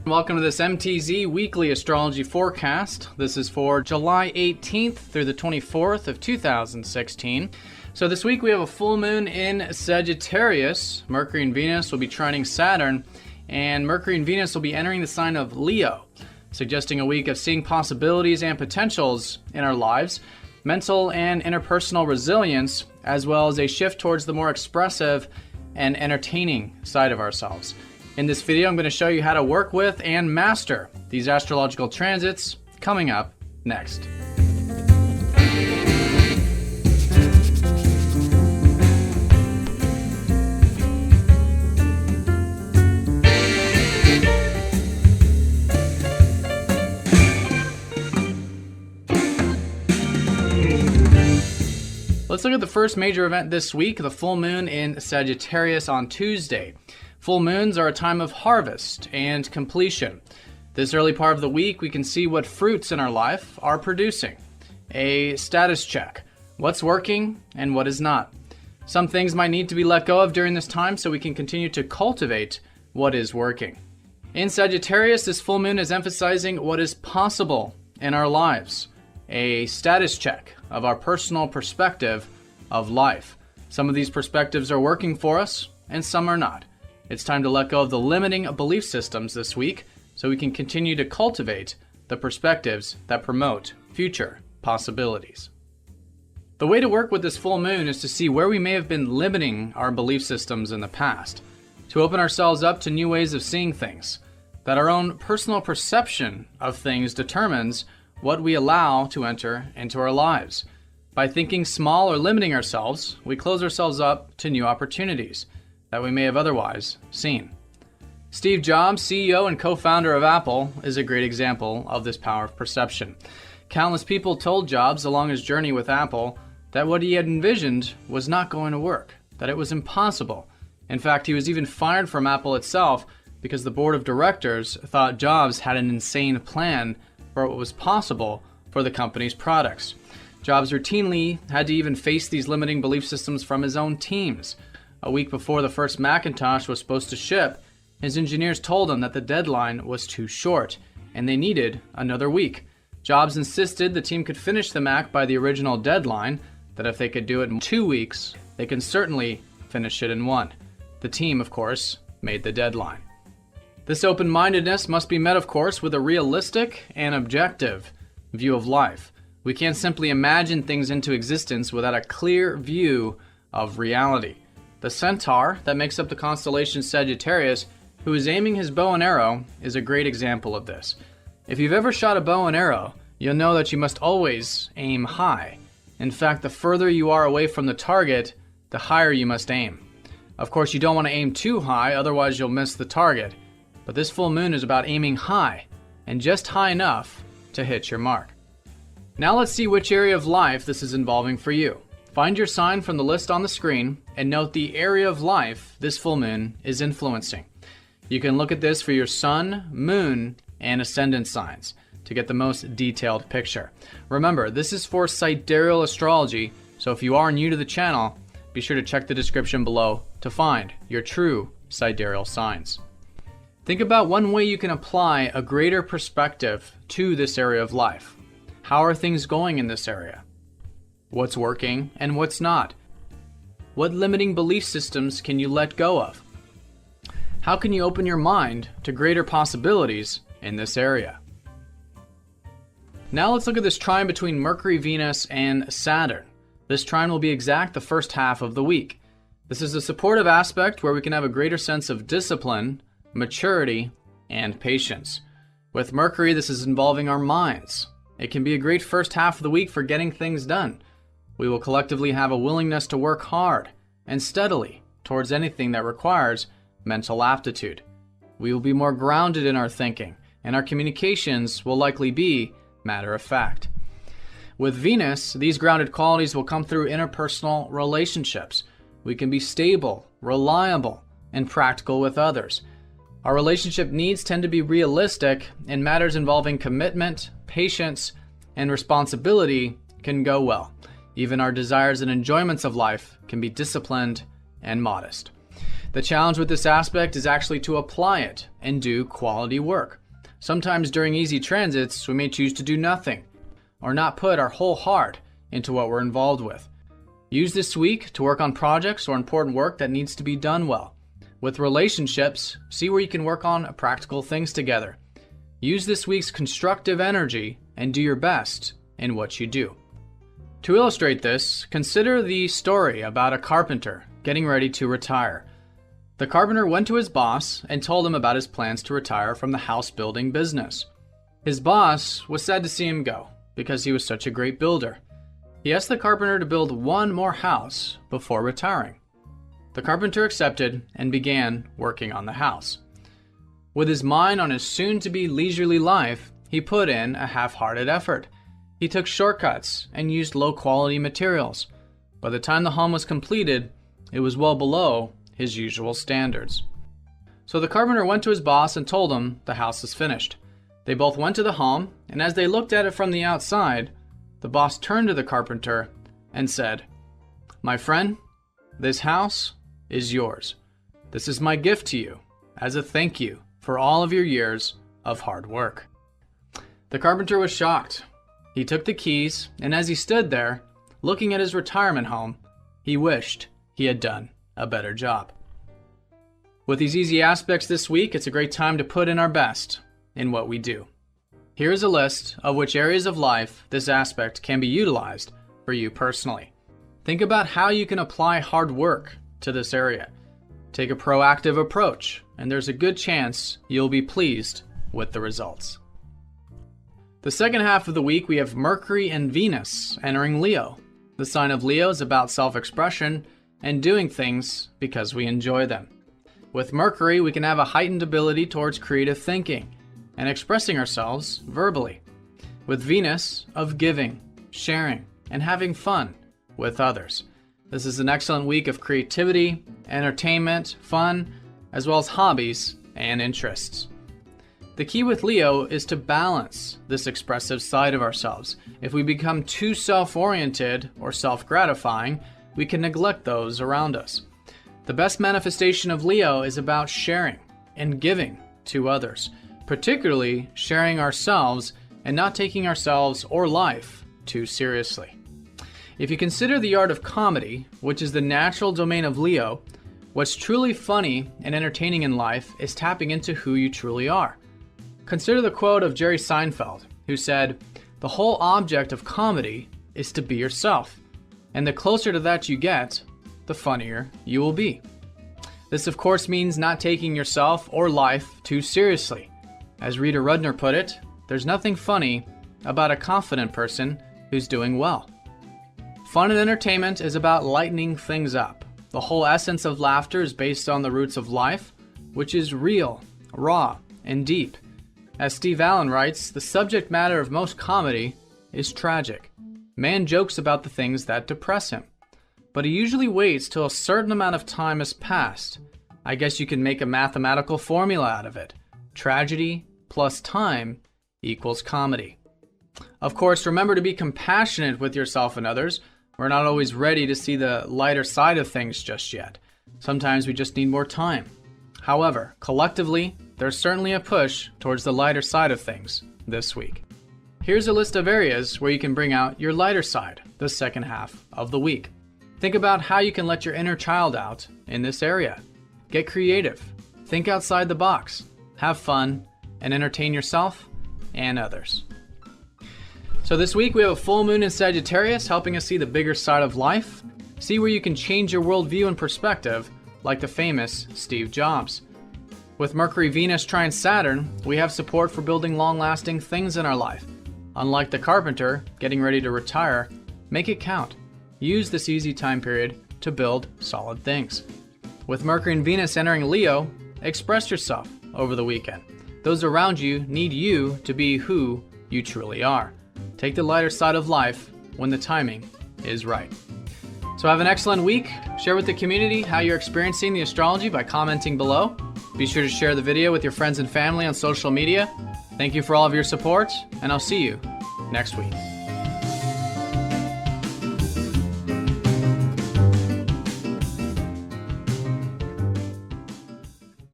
Welcome to this MTZ Weekly Astrology Forecast. This is for July 18th through the 24th of 2016. So this week we have a full moon in Sagittarius. Mercury and Venus will be trining Saturn, and Mercury and Venus will be entering the sign of Leo, suggesting a week of seeing possibilities and potentials in our lives, mental and interpersonal resilience, as well as a shift towards the more expressive and entertaining side of ourselves. In this video, I'm going to show you how to work with and master these astrological transits coming up next. Let's look at the first major event this week, the full moon in Sagittarius on Tuesday. Full moons are a time of harvest and completion. This early part of the week, we can see what fruits in our life are producing. A status check. What's working and what is not. Some things might need to be let go of during this time so we can continue to cultivate what is working. In Sagittarius, this full moon is emphasizing what is possible in our lives. A status check of our personal perspective of life. Some of these perspectives are working for us and some are not. It's time to let go of the limiting belief systems this week so we can continue to cultivate the perspectives that promote future possibilities. The way to work with this full moon is to see where we may have been limiting our belief systems in the past, to open ourselves up to new ways of seeing things, that our own personal perception of things determines what we allow to enter into our lives. By thinking small or limiting ourselves, we close ourselves up to new opportunities that we may have otherwise seen. Steve Jobs, CEO and co-founder of Apple, is a great example of this power of perception. Countless people told Jobs along his journey with Apple that what he had envisioned was not going to work, that it was impossible. In fact, he was even fired from Apple itself because the board of directors thought Jobs had an insane plan for what was possible for the company's products. Jobs routinely had to even face these limiting belief systems from his own teams. A week before the first Macintosh was supposed to ship, his engineers told him that the deadline was too short, and they needed another week. Jobs insisted the team could finish the Mac by the original deadline, that if they could do it in 2 weeks, they can certainly finish it in 1. The team, of course, made the deadline. This open-mindedness must be met, of course, with a realistic and objective view of life. We can't simply imagine things into existence without a clear view of reality. The centaur that makes up the constellation Sagittarius, who is aiming his bow and arrow, is a great example of this. If you've ever shot a bow and arrow, you'll know that you must always aim high. In fact, the further you are away from the target, the higher you must aim. Of course, you don't want to aim too high, otherwise you'll miss the target. But this full moon is about aiming high, and just high enough to hit your mark. Now let's see which area of life this is involving for you. Find your sign from the list on the screen and note the area of life this full moon is influencing. You can look at this for your sun, moon, and ascendant signs to get the most detailed picture. Remember, this is for Sidereal Astrology, so if you are new to the channel, be sure to check the description below to find your true sidereal signs. Think about one way you can apply a greater perspective to this area of life. How are things going in this area? What's working and what's not? What limiting belief systems can you let go of? How can you open your mind to greater possibilities in this area? Now let's look at this trine between Mercury, Venus, and Saturn. This trine will be exact the first half of the week. This is a supportive aspect where we can have a greater sense of discipline, maturity, and patience. With Mercury, this is involving our minds. It can be a great first half of the week for getting things done. We will collectively have a willingness to work hard and steadily towards anything that requires mental aptitude. We will be more grounded in our thinking, and our communications will likely be matter of fact. With Venus, these grounded qualities will come through interpersonal relationships. We can be stable, reliable, and practical with others. Our relationship needs tend to be realistic, and matters involving commitment, patience, and responsibility can go well. Even our desires and enjoyments of life can be disciplined and modest. The challenge with this aspect is actually to apply it and do quality work. Sometimes during easy transits, we may choose to do nothing or not put our whole heart into what we're involved with. Use this week to work on projects or important work that needs to be done well. With relationships, see where you can work on practical things together. Use this week's constructive energy and do your best in what you do. To illustrate this, consider the story about a carpenter getting ready to retire. The carpenter went to his boss and told him about his plans to retire from the house building business. His boss was sad to see him go because he was such a great builder. He asked the carpenter to build one more house before retiring. The carpenter accepted and began working on the house. With his mind on his soon-to-be leisurely life, he put in a half-hearted effort. He took shortcuts and used low-quality materials. By the time the home was completed, it was well below his usual standards. So the carpenter went to his boss and told him the house is finished. They both went to the home, and as they looked at it from the outside, the boss turned to the carpenter and said, "My friend, this house is yours. This is my gift to you as a thank you for all of your years of hard work." The carpenter was shocked. He took the keys, and as he stood there, looking at his retirement home, he wished he had done a better job. With these easy aspects this week, it's a great time to put in our best in what we do. Here's a list of which areas of life this aspect can be utilized for you personally. Think about how you can apply hard work to this area. Take a proactive approach, and there's a good chance you'll be pleased with the results. The second half of the week, we have Mercury and Venus entering Leo. The sign of Leo is about self-expression and doing things because we enjoy them. With Mercury, we can have a heightened ability towards creative thinking and expressing ourselves verbally. With Venus, of giving, sharing, and having fun with others. This is an excellent week of creativity, entertainment, fun, as well as hobbies and interests. The key with Leo is to balance this expressive side of ourselves. If we become too self-oriented or self-gratifying, we can neglect those around us. The best manifestation of Leo is about sharing and giving to others, particularly sharing ourselves and not taking ourselves or life too seriously. If you consider the art of comedy, which is the natural domain of Leo, what's truly funny and entertaining in life is tapping into who you truly are. Consider the quote of Jerry Seinfeld, who said, "The whole object of comedy is to be yourself, and the closer to that you get, the funnier you will be." This of course means not taking yourself or life too seriously. As Rita Rudner put it, there's nothing funny about a confident person who's doing well. Fun and entertainment is about lightening things up. The whole essence of laughter is based on the roots of life, which is real, raw, and deep. As Steve Allen writes, the subject matter of most comedy is tragic. Man jokes about the things that depress him, but he usually waits till a certain amount of time has passed. I guess you can make a mathematical formula out of it. Tragedy plus time equals comedy. Of course, remember to be compassionate with yourself and others. We're not always ready to see the lighter side of things just yet. Sometimes we just need more time. However, collectively, there's certainly a push towards the lighter side of things this week. Here's a list of areas where you can bring out your lighter side the second half of the week. Think about how you can let your inner child out in this area. Get creative. Think outside the box. Have fun and entertain yourself and others. So this week we have a full moon in Sagittarius helping us see the bigger side of life. See where you can change your worldview and perspective like the famous Steve Jobs. With Mercury, Venus, trine Saturn, we have support for building long-lasting things in our life. Unlike the carpenter getting ready to retire, make it count. Use this easy time period to build solid things. With Mercury and Venus entering Leo, express yourself over the weekend. Those around you need you to be who you truly are. Take the lighter side of life when the timing is right. So have an excellent week. Share with the community how you're experiencing the astrology by commenting below. Be sure to share the video with your friends and family on social media. Thank you for all of your support, and I'll see you next week.